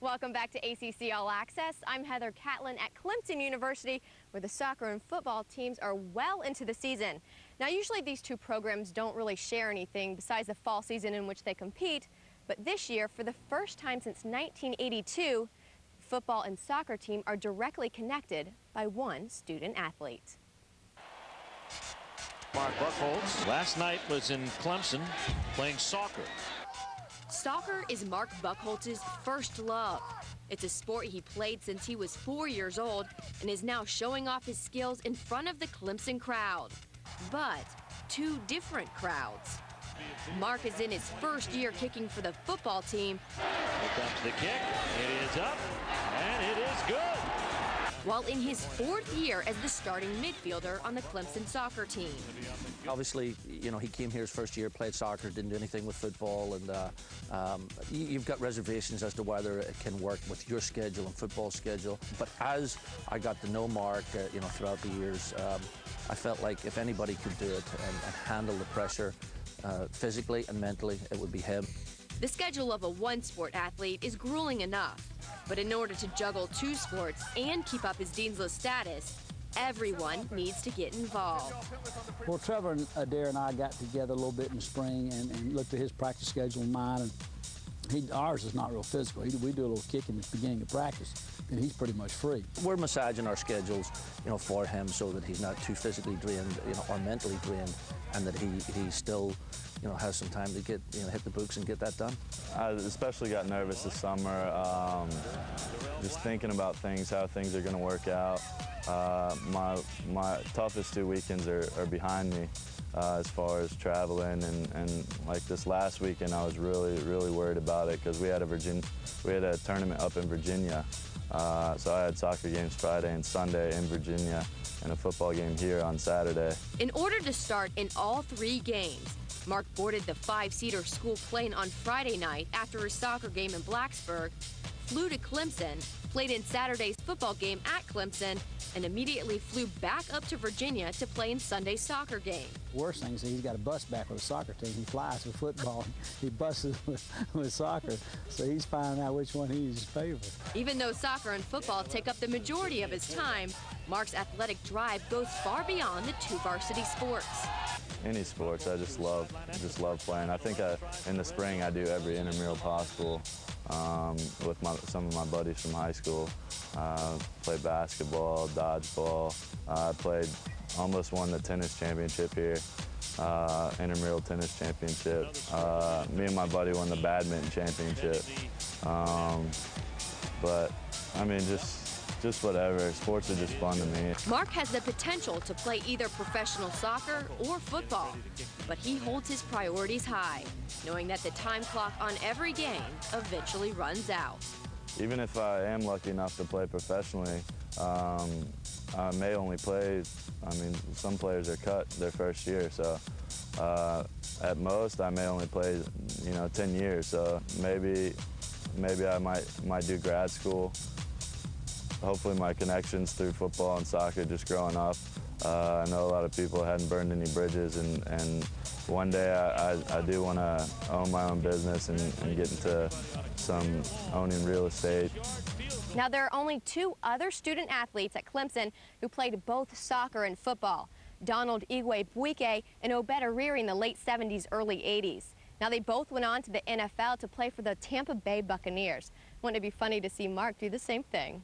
Welcome back to ACC All Access. I'm Heather Catlin at Clemson University, where the soccer and football teams are well into the season. Now, usually these two programs don't really share anything besides the fall season in which they compete, but this year, for the first time since 1982, football and soccer team are directly connected by one student athlete. Mark Bucholtz last night was in Clemson playing soccer. Soccer is Mark Bucholtz's first love. It's a sport he played since he was 4 years old and is now showing off his skills in front of the Clemson crowd. But two different crowds. Mark is in his first year kicking for the football team. Here comes the kick. It is up, and it is good. While in his fourth year as the starting midfielder on the Clemson soccer team. Obviously, you know, he came here his first year, played soccer, didn't do anything with football, and you've got reservations as to whether it can work with your schedule and football schedule. But as I got to know Mark, you know, throughout the years, I felt like if anybody could do it and handle the pressure physically and mentally, it would be him. The schedule of a one-sport athlete is grueling enough, but in order to juggle two sports and keep up his Dean's List status, everyone needs to get involved. Well, Trevor and Adair and I got together a little bit in the spring and looked at his practice schedule and mine, and ours is not real physical. We do a little kicking at the beginning of practice, and he's pretty much free. We're massaging our schedules, you know, for him so that he's not too physically drained, you know, or mentally drained, and that he still, you know, has some time to get, you know, hit the books and get that done. I especially got nervous this summer, just thinking about things, how things are going to work out. My toughest 2 weekends are behind me as far as traveling, and like this last weekend, I was really worried about it because we had a tournament up in Virginia, so I had soccer games Friday and Sunday in Virginia, and a football game here on Saturday. In order to start in all three games, Mark boarded the five-seater school plane on Friday night after his soccer game in Blacksburg, flew to Clemson, played in Saturday's football game at Clemson, and immediately flew back up to Virginia to play in Sunday's soccer game. Worst thing is he's got a bus back with a soccer team. He flies with football. He buses with soccer, so he's finding out which one he's his favorite. Even though soccer and football take up the majority of his time, Mark's athletic drive goes far beyond the two varsity sports. Any sports, I just love playing. I think in the spring I do every intramural possible with some of my buddies from high school. Played basketball, dodgeball. I almost won the tennis championship here, intramural tennis championship. Me and my buddy won the badminton championship. But I mean, just whatever. Sports are just fun to me. Mark has the potential to play either professional soccer or football, but he holds his priorities high, knowing that the time clock on every game eventually runs out. Even if I am lucky enough to play professionally, I may only play, I mean, some players are cut their first year, so at most I may only play, you know, 10 years, so maybe I might do grad school. Hopefully my connections through football and soccer just growing up. I know a lot of people hadn't burned any bridges, and one day I do want to own my own business and get into some owning real estate. Now, there are only two other student athletes at Clemson who played both soccer and football, Donald Igwe Buike and Obed Ariri in the late 70s, early 80s. Now, they both went on to the NFL to play for the Tampa Bay Buccaneers. Wouldn't it be funny to see Mark do the same thing?